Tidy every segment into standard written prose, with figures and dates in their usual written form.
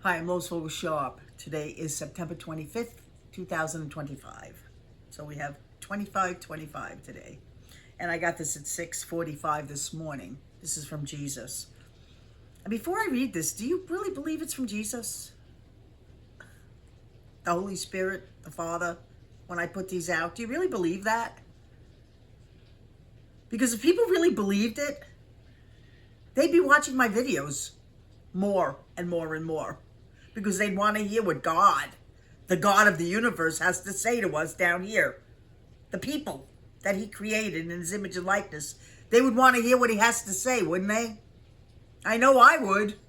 Hi, I'm Lois Vogel-Sharp. Today is September 25th, 2025. So we have 25/25 today. And I got this at 6:45 this morning. This is from Jesus. And before I read this, do you really believe it's from Jesus? The Holy Spirit, the Father, when I put these out, do you really believe that? Because if people really believed it, they'd be watching my videos more and more and more. Because they'd want to hear what God, the God of the universe, has to say to us down here. The people that he created in his image and likeness. They would want to hear what he has to say, wouldn't they? I know I would.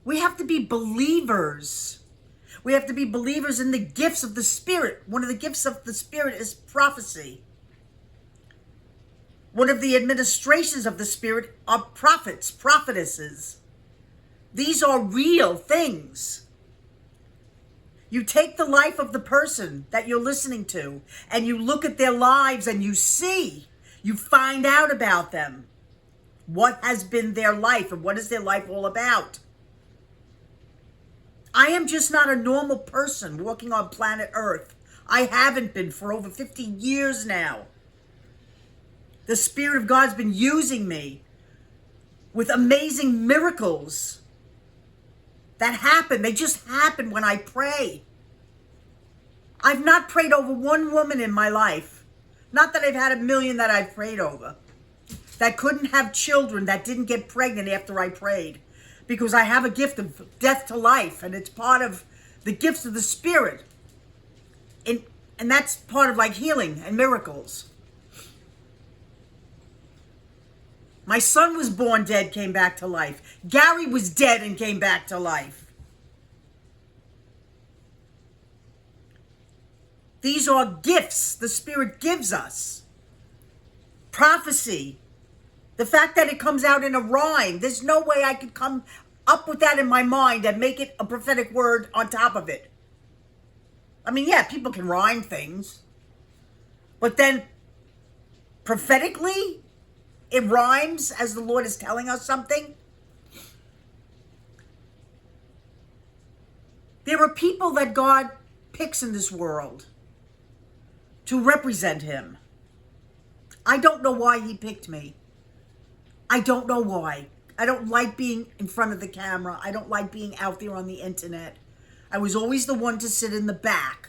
We have to be believers. We have to be believers in the gifts of the Spirit. One of the gifts of the Spirit is prophecy. One of the administrations of the Spirit are prophets, prophetesses. These are real things. You take the life of the person that you're listening to and you look at their lives and you see, you find out about them. What has been their life and what is their life all about? I am just not a normal person walking on planet Earth. I haven't been for over 50 years now. The Spirit of God's been using me with amazing miracles that happen. They just happen when I pray. I've not prayed over one woman in my life. Not that I've had a million that I've prayed over. That couldn't have children, that didn't get pregnant after I prayed. Because I have a gift of death to life. And it's part of the gifts of the Spirit. And that's part of like healing and miracles. My son was born dead, came back to life. Gary was dead and came back to life. These are gifts the Spirit gives us. Prophecy. The fact that it comes out in a rhyme. There's no way I could come up with that in my mind and make it a prophetic word on top of it. I mean, yeah, people can rhyme things. But then prophetically, it rhymes as the Lord is telling us something. There are people that God picks in this world to represent him. I don't know why he picked me. I don't know why. I don't like being in front of the camera. I don't like being out there on the internet. I was always the one to sit in the back.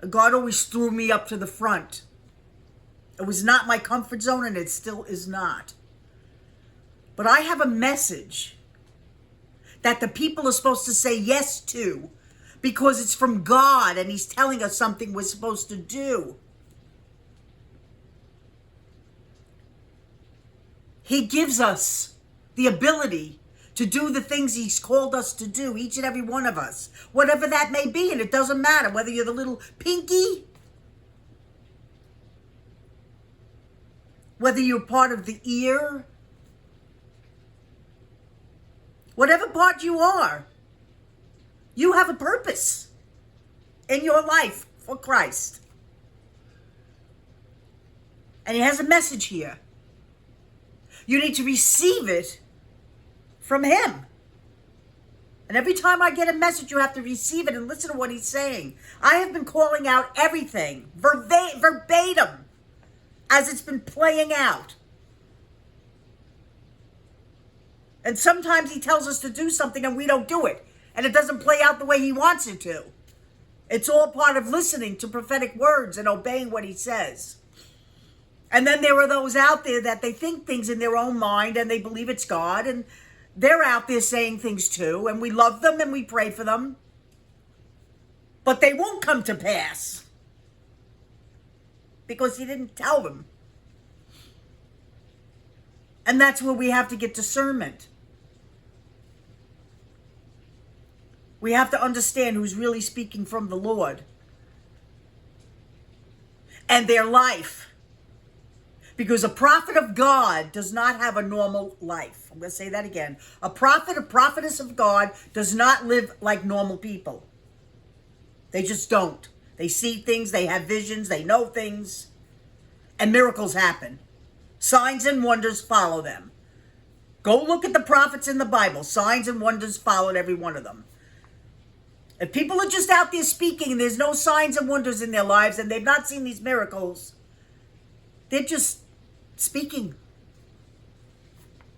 God always threw me up to the front. It was not my comfort zone, and it still is not. But I have a message that the people are supposed to say yes to because it's from God and he's telling us something we're supposed to do. He gives us the ability to do the things he's called us to do, each and every one of us, whatever that may be. And it doesn't matter whether you're the little pinky, whether you're part of the ear, whatever part you are, you have a purpose in your life for Christ. And he has a message here. You need to receive it from him. And every time I get a message, you have to receive it and listen to what he's saying. I have been calling out everything verbatim as it's been playing out. And sometimes he tells us to do something and we don't do it. And it doesn't play out the way he wants it to. It's all part of listening to prophetic words and obeying what he says. And then there are those out there that they think things in their own mind and they believe it's God. And they're out there saying things too. And we love them and we pray for them. But they won't come to pass. Because he didn't tell them. And that's where we have to get discernment. We have to understand who's really speaking from the Lord. And their life. Because a prophet of God does not have a normal life. I'm going to say that again. A prophet, a prophetess of God does not live like normal people. They just don't. They see things, they have visions, they know things, and miracles happen. Signs and wonders follow them. Go look at the prophets in the Bible. Signs and wonders followed every one of them. If people are just out there speaking and there's no signs and wonders in their lives and they've not seen these miracles, they're just speaking.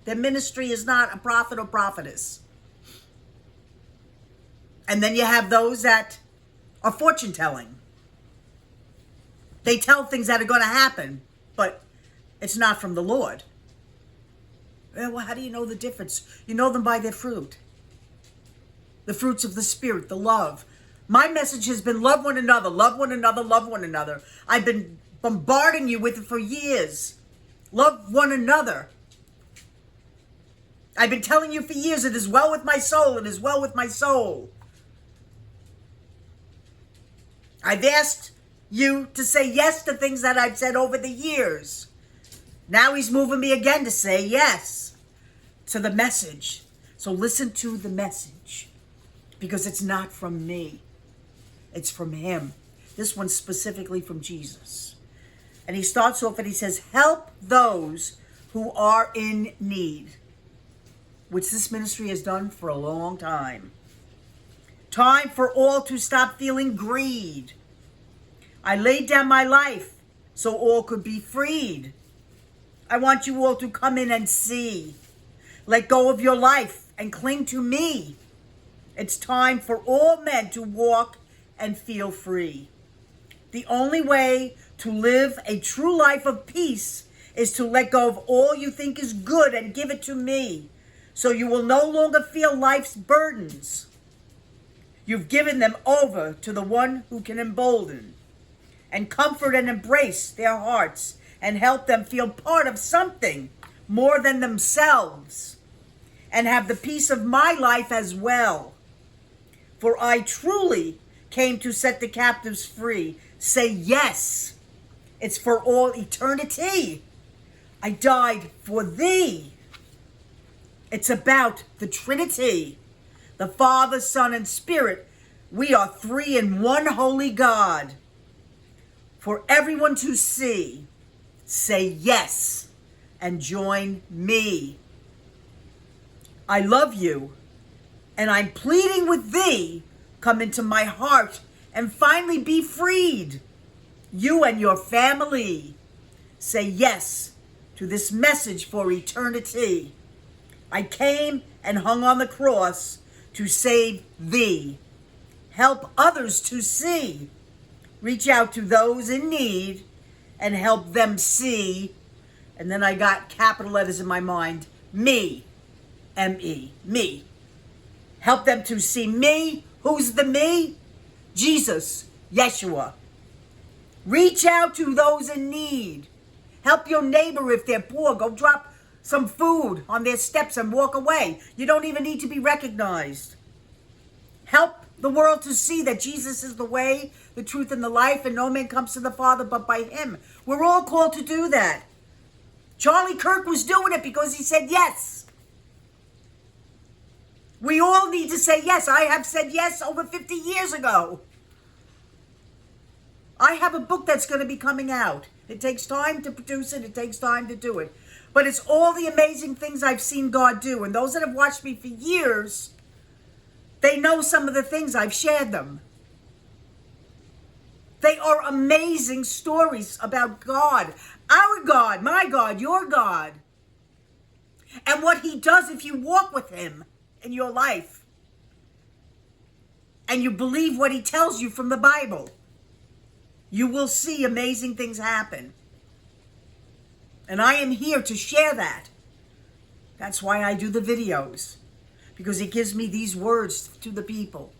Their ministry is not a prophet or prophetess. And then you have those that are fortune telling. They tell things that are going to happen, but it's not from the Lord. Well, how do you know the difference? You know them by their fruit. The fruits of the Spirit, the love. My message has been love one another, love one another, love one another. I've been bombarding you with it for years. Love one another. I've been telling you for years, it is well with my soul, it is well with my soul. I've asked you to say yes to things that I've said over the years. Now he's moving me again to say yes to the message. So listen to the message, because it's not from me. It's from him. This one's specifically from Jesus. And he starts off and he says, help those who are in need, which this ministry has done for a long time. Time for all to stop feeling greed. I laid down my life so all could be freed. I want you all to come in and see. Let go of your life and cling to me. It's time for all men to walk and feel free. The only way to live a true life of peace is to let go of all you think is good and give it to me, so you will no longer feel life's burdens. You've given them over to the one who can embolden and comfort and embrace their hearts and help them feel part of something more than themselves and have the peace of my life as well. For I truly came to set the captives free. Say yes. It's for all eternity. I died for thee. It's about the Trinity, the Father, Son, and Spirit. We are three in one holy God. For everyone to see, say yes and join me. I love you, and I'm pleading with thee. Come into my heart and finally be freed. You and your family. Say yes to this message for eternity. I came and hung on the cross to save thee. Help others to see. Reach out to those in need and help them see. And then I got capital letters in my mind. Me. M-E. Me. Help them to see me. Who's the me? Jesus. Yeshua. Reach out to those in need. Help your neighbor if they're poor. Go drop some food on their steps and walk away. You don't even need to be recognized. Help the world to see that Jesus is the way, the truth, and the life, and no man comes to the Father but by him. We're all called to do that. Charlie Kirk was doing it because he said yes. We all need to say yes. I have said yes over 50 years ago. I have a book that's going to be coming out. It takes time to produce it. It takes time to do it. But it's all the amazing things I've seen God do. And those that have watched me for years, they know some of the things I've shared them. They are amazing stories about God. Our God, my God, your God. And what he does if you walk with him in your life. And you believe what he tells you from the Bible. You will see amazing things happen. And I am here to share that. That's why I do the videos. Because it gives me these words to the people.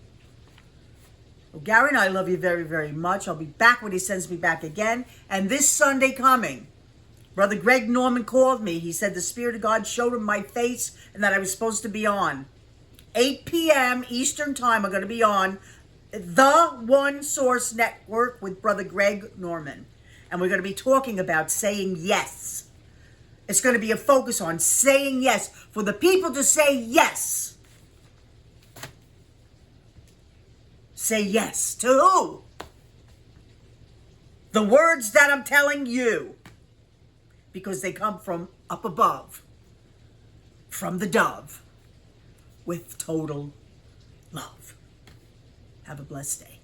Well, Gary and I love you very, very much. I'll be back when he sends me back again. And this Sunday coming, Brother Greg Norman called me. He said the Spirit of God showed him my face and that I was supposed to be on. 8 p.m. Eastern Time, I'm going to be on the One Source Network with Brother Greg Norman. And we're going to be talking about saying yes. It's going to be a focus on saying yes. For the people to say yes. Say yes to who? The words that I'm telling you. Because they come from up above. from the dove with total love. Have a blessed day.